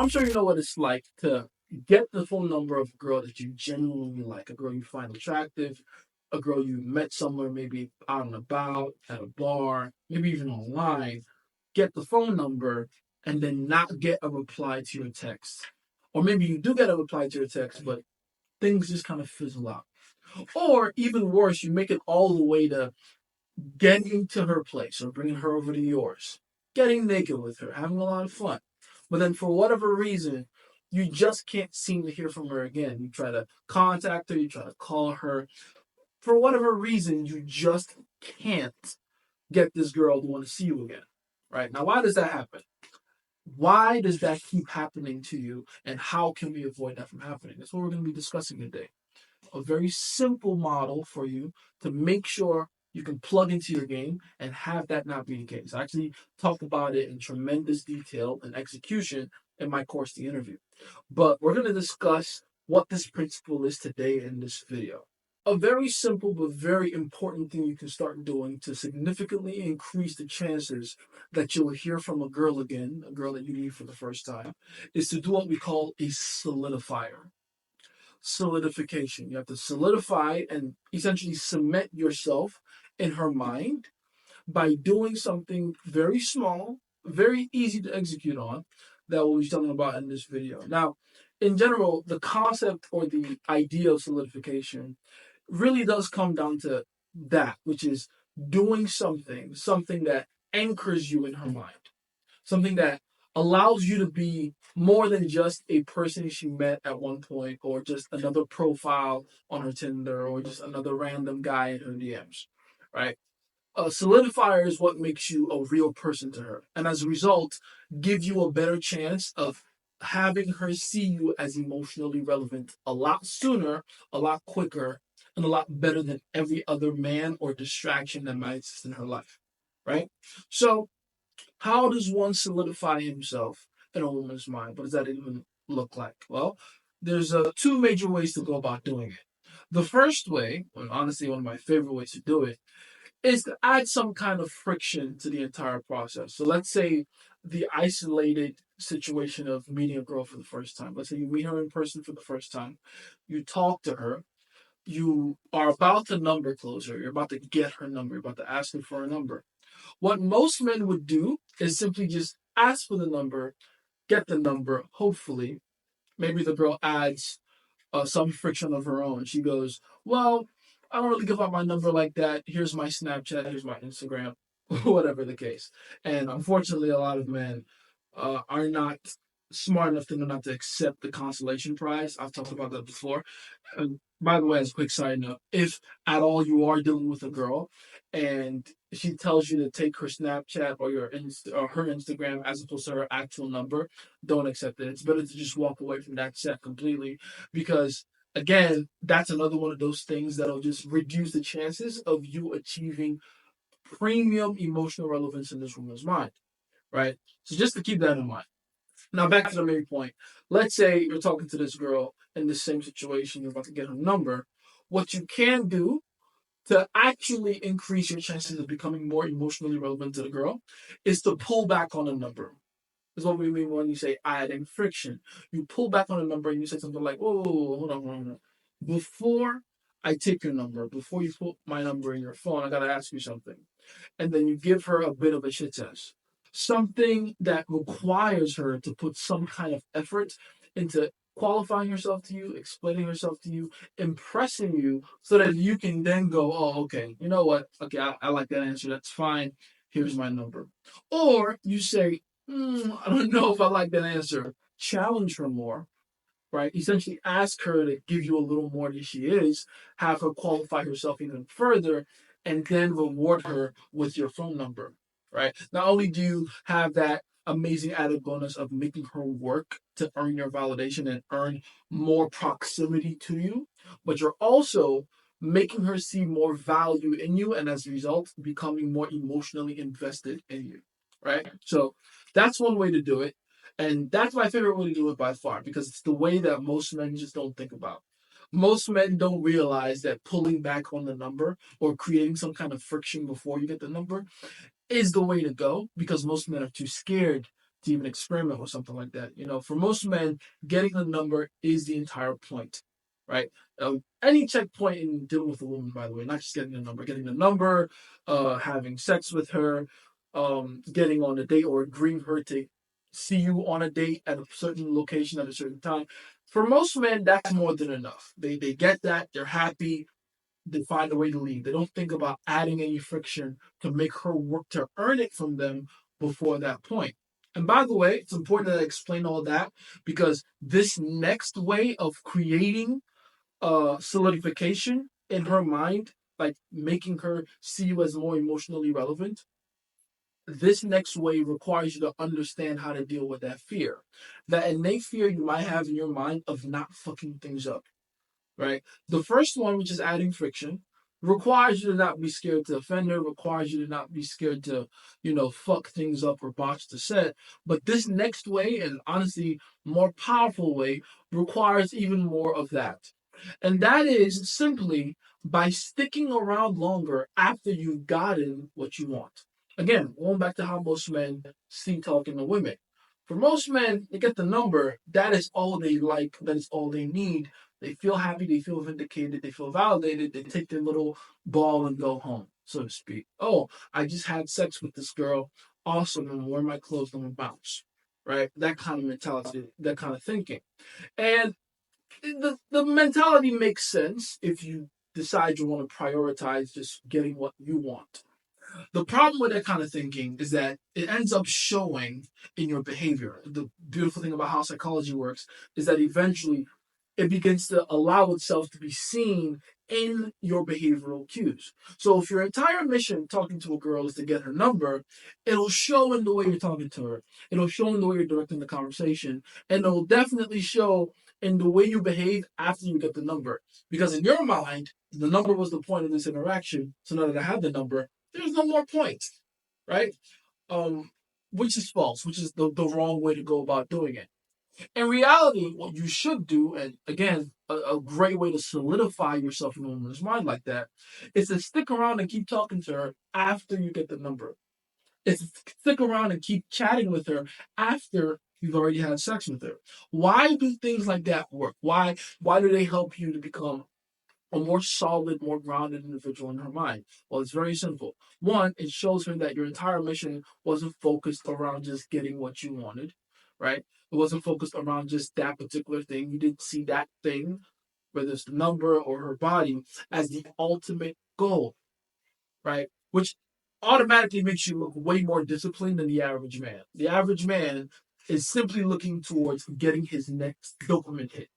I'm sure you know what it's like to get the phone number of a girl that you genuinely like, a girl you find attractive, a girl you met somewhere, maybe out and about, at a bar, maybe even online. Get the phone number and then not get a reply to your text. Or maybe you do get a reply to your text, but things just kind of fizzle out. Or even worse, you make it all the way to getting to her place or bringing her over to yours, getting naked with her, having a lot of fun. But then for whatever reason, you just can't seem to hear from her again. You try to contact her, you try to call her. For whatever reason, you just can't get this girl to want to see you again. Right? Now, why does that happen? Why does that keep happening to you? And how can we avoid that from happening? That's what we're going to be discussing today. A very simple model for you to make sure you can plug into your game and have that not be the case. I actually talked about it in tremendous detail and execution in my course, The Interview. But we're going to discuss what this principle is today in this video. A very simple but very important thing you can start doing to significantly increase the chances that you'll hear from a girl again, a girl that you meet for the first time, is to do what we call a solidifier. Solidification. You have to solidify and essentially cement yourself in her mind by doing something very small, very easy to execute on, that we'll be talking about in this video. Now, in general, the concept or the idea of solidification really does come down to that, which is doing something that anchors you in her mind, something that allows you to be more than just a person she met at one point or just another profile on her Tinder or just another random guy in her DMs, right? A solidifier is what makes you a real person to her. And as a result, give you a better chance of having her see you as emotionally relevant a lot sooner, a lot quicker, and a lot better than every other man or distraction that might exist in her life, right? So how does one solidify himself in a woman's mind? What does that even look like? Well, there's two major ways to go about doing it. The first way, and honestly one of my favorite ways to do it, is to add some kind of friction to the entire process. So let's say the isolated situation of meeting a girl for the first time. Let's say you meet her in person for the first time, you talk to her, you are about to number close her, you're about to get her number, you're about to ask her for a number. What most men would do is simply just ask for the number, get the number, hopefully. Maybe the girl adds some friction of her own. She goes, well, I don't really give out my number like that. Here's my Snapchat, here's my Instagram, whatever the case. And unfortunately, a lot of men are not smart enough to know not to accept the consolation prize. I've talked about that before. And by the way, as a quick side note, if at all you are dealing with a girl and she tells you to take her Snapchat or or her Instagram as opposed to her actual number, don't accept it. It's better to just walk away from that set completely because again, that's another one of those things that'll just reduce the chances of you achieving premium emotional relevance in this woman's mind, right? So just to keep that in mind. Now back to the main point. Let's say you're talking to this girl in the same situation, you're about to get her number. What you can do to actually increase your chances of becoming more emotionally relevant to the girl is to pull back on a number. Is what we mean when you say adding friction. You pull back on a number and you say something like, "Whoa, hold on, hold on. Before I take your number, before you put my number in your phone, I gotta ask you something." And then you give her a bit of a shit test, something that requires her to put some kind of effort into qualifying herself to you, explaining herself to you, impressing you, so that you can then go, oh, okay, you know what? Okay, I like that answer. That's fine. Here's my number. Or you say, I don't know if I like that answer. Challenge her more, right? Essentially ask her to give you a little more than she is, have her qualify herself even further, and then reward her with your phone number, right? Not only do you have that amazing added bonus of making her work to earn your validation and earn more proximity to you, but you're also making her see more value in you and as a result becoming more emotionally invested in you, right? So that's one way to do it. And that's my favorite way to do it by far because it's the way that most men just don't think about. Most men don't realize that pulling back on the number or creating some kind of friction before you get the number is the way to go because most men are too scared to even experiment with something like that. For most men, getting the number is the entire point, right? Any checkpoint in dealing with a woman, by the way, not just getting the number, having sex with her, getting on a date or agreeing her to see you on a date at a certain location at a certain time. For most men, that's more than enough. They get that, they're happy, they find a way to leave. They don't think about adding any friction to make her work to earn it from them before that point. And by the way, it's important that I explain all that because this next way of creating solidification in her mind, like making her see you as more emotionally relevant, this next way requires you to understand how to deal with that fear. That innate fear you might have in your mind of not fucking things up, right? The first one, which is adding friction, requires you to not be scared to offend her, requires you to not be scared to, fuck things up or botch the set. But this next way, and honestly, more powerful way, requires even more of that. And that is simply by sticking around longer after you've gotten what you want. Again, going back to how most men see talking to women. For most men, they get the number, that is all they like, that is all they need. They feel happy, they feel vindicated, they feel validated, they take their little ball and go home, so to speak. Oh, I just had sex with this girl. Awesome, I'm gonna wear my clothes, I'm gonna bounce. Right? That kind of mentality, that kind of thinking. And the mentality makes sense if you decide you want to prioritize just getting what you want. The problem with that kind of thinking is that it ends up showing in your behavior. The beautiful thing about how psychology works is that eventually it begins to allow itself to be seen in your behavioral cues. So if your entire mission talking to a girl is to get her number, it'll show in the way you're talking to her. It'll show in the way you're directing the conversation. And it'll definitely show in the way you behave after you get the number. Because in your mind, the number was the point of this interaction. So now that I have the number, there's no more points, right? Um, which is false, which is the wrong way to go about doing it. In reality, what you should do, and again, a great way to solidify yourself in a woman's mind like that, is to stick around and keep talking to her after you get the number. Is to stick around and keep chatting with her after you've already had sex with her. Why do things like that work? Why do they help you to become a more solid, more grounded individual in her mind? Well, it's very simple. One, it shows her that your entire mission wasn't focused around just getting what you wanted, right? It wasn't focused around just that particular thing. You didn't see that thing, whether it's the number or her body, as the ultimate goal, right? Which automatically makes you look way more disciplined than the average man. The average man is simply looking towards getting his next dopamine hit.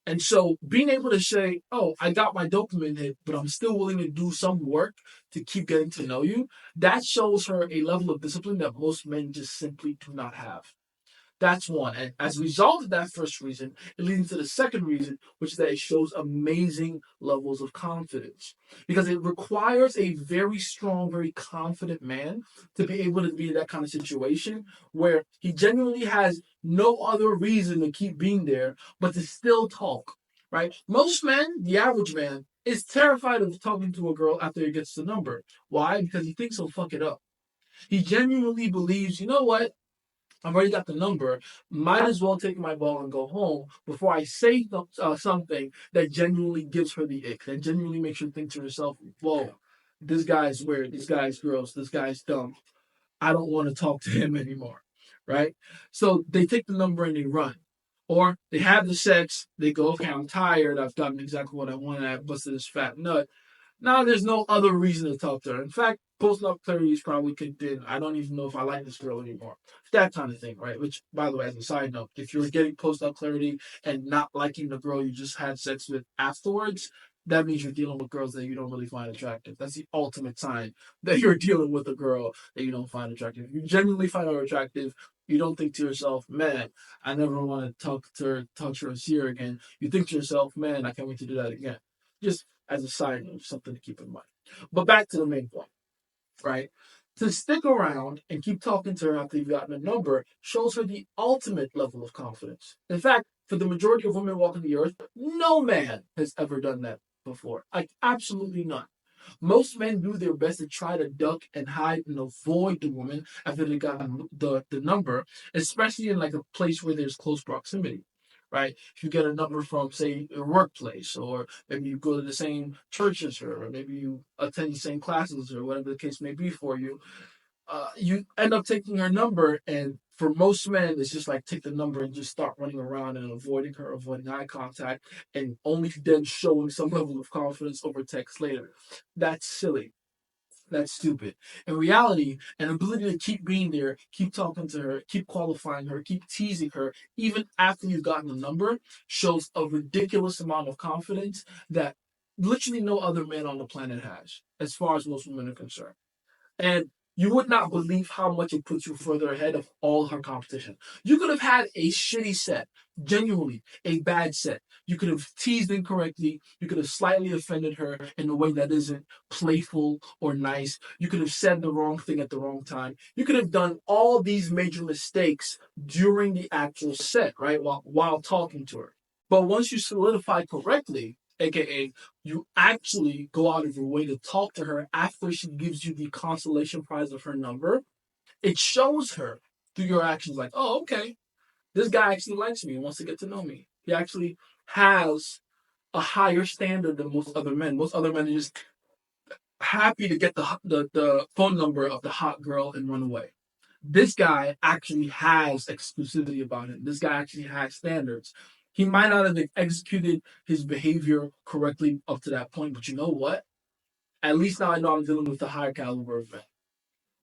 And so being able to say, oh, I got my dopamine hit, but I'm still willing to do some work to keep getting to know you, that shows her a level of discipline that most men just simply do not have. That's one. And as a result of that first reason, it leads to the second reason, which is that it shows amazing levels of confidence. Because it requires a very strong, very confident man to be able to be in that kind of situation where he genuinely has no other reason to keep being there but to still talk. Right? Most men, the average man, is terrified of talking to a girl after he gets the number. Why? Because he thinks he'll fuck it up. He genuinely believes, you know what? I've already got the number. Might as well take my ball and go home before I say something that genuinely gives her the ick, that genuinely makes her think to herself, whoa, this guy's weird, this guy's gross, this guy's dumb. I don't want to talk to him anymore. Right? So they take the number and they run. Or they have the sex, they go, okay, I'm tired, I've gotten exactly what I wanted, I busted this fat nut. Now there's no other reason to talk to her. In fact, post-nut clarity is probably kicked in. I don't even know if I like this girl anymore. That kind of thing, right? Which, by the way, as a side note, if you're getting post-nut clarity and not liking the girl you just had sex with afterwards, that means you're dealing with girls that you don't really find attractive. That's the ultimate sign that you're dealing with a girl that you don't find attractive. If you genuinely find her attractive, you don't think to yourself, man, I never want to talk to her, see her again. You think to yourself, man, I can't wait to do that again. Just as a side note, something to keep in mind. But back to the main point, right? To stick around and keep talking to her after you've gotten a number shows her the ultimate level of confidence. In fact, for the majority of women walking the earth, no man has ever done that before. Like, absolutely none. Most men do their best to try to duck and hide and avoid the woman after they got the number, especially in like a place where there's close proximity. Right? If you get a number from, say, your workplace, or maybe you go to the same church as her, or maybe you attend the same classes, or whatever the case may be for you, you end up taking her number, and for most men, it's just like take the number and just start running around and avoiding her, avoiding eye contact, and only then showing some level of confidence over text later. That's silly. That's stupid. In reality, an ability to keep being there, keep talking to her, keep qualifying her, keep teasing her, even after you've gotten the number, shows a ridiculous amount of confidence that literally no other man on the planet has, as far as most women are concerned. And you would not believe how much it puts you further ahead of all her competition. You could have had a shitty set, genuinely a bad set. You could have teased incorrectly. You could have slightly offended her in a way that isn't playful or nice. You could have said the wrong thing at the wrong time. You could have done all these major mistakes during the actual set, right? While talking to her. But once you solidify correctly, aka you actually go out of your way to talk to her after she gives you the consolation prize of her number, it shows her through your actions like, oh, okay, this guy actually likes me and wants to get to know me. He actually has a higher standard than most other men. Most other men are just happy to get the phone number of the hot girl and run away. This guy actually has exclusivity about him. This guy actually has standards. He might not have executed his behavior correctly up to that point, but you know what? At least now I know I'm dealing with a higher caliber of man,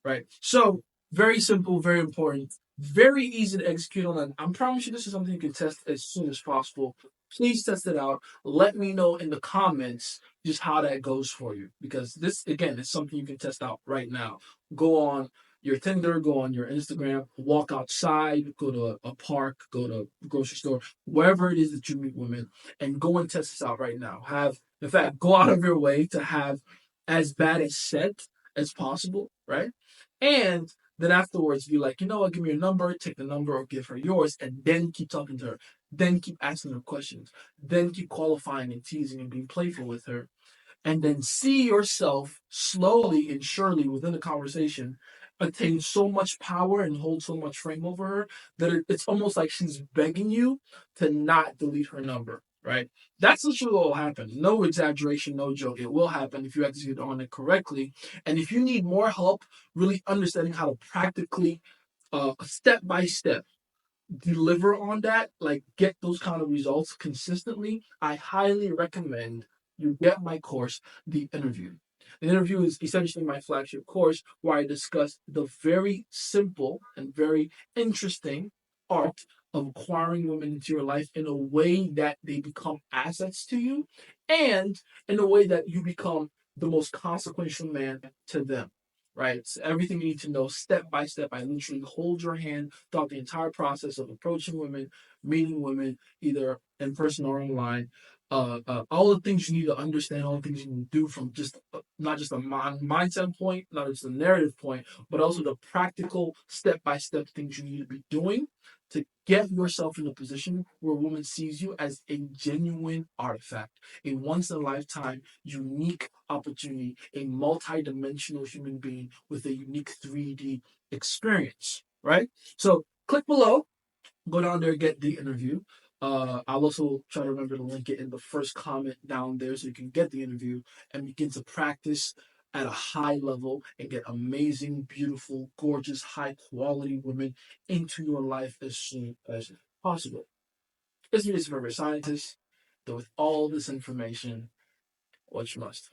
right? So very simple, very important, very easy to execute on. And I promise you, this is something you can test as soon as possible. Please test it out. Let me know in the comments just how that goes for you, because this again is something you can test out right now. Go on your Tinder, go on your Instagram, walk outside, go to a park, go to a grocery store, wherever it is that you meet women, and go and test this out right now. Have, in fact, go out of your way to have as bad a set as possible, right? And then afterwards, be like, you know what, give me your number, take the number, or give her yours, and then keep talking to her. Then keep asking her questions. Then keep qualifying and teasing and being playful with her, and then see yourself slowly and surely within the conversation attain so much power and hold so much frame over her that it's almost like she's begging you to not delete her number, right? That's literally what will happen. No exaggeration, no joke. It will happen if you execute on it correctly. And if you need more help really understanding how to practically, step by step, deliver on that, like get those kind of results consistently, I highly recommend you get my course, The Interview. The Interview is essentially my flagship course where I discuss the very simple and very interesting art of acquiring women into your life in a way that they become assets to you and in a way that you become the most consequential man to them. Right? So everything you need to know step by step. I literally hold your hand throughout the entire process of approaching women, meeting women, either in person or online. All the things you need to understand, all the things you can do from just not just a mindset point, not just a narrative point, but also the practical step by step things you need to be doing to get yourself in a position where a woman sees you as a genuine artifact, a once in a lifetime, unique opportunity, a multi-dimensional human being with a unique 3D experience, right? So click below, go down there, get The Interview. I'll also try to remember to link it in the first comment down there so you can get the interview and begin to practice at a high level and get amazing, beautiful, gorgeous, high quality women into your life as soon as possible. This is your favorite scientist, that with all this information, what you must.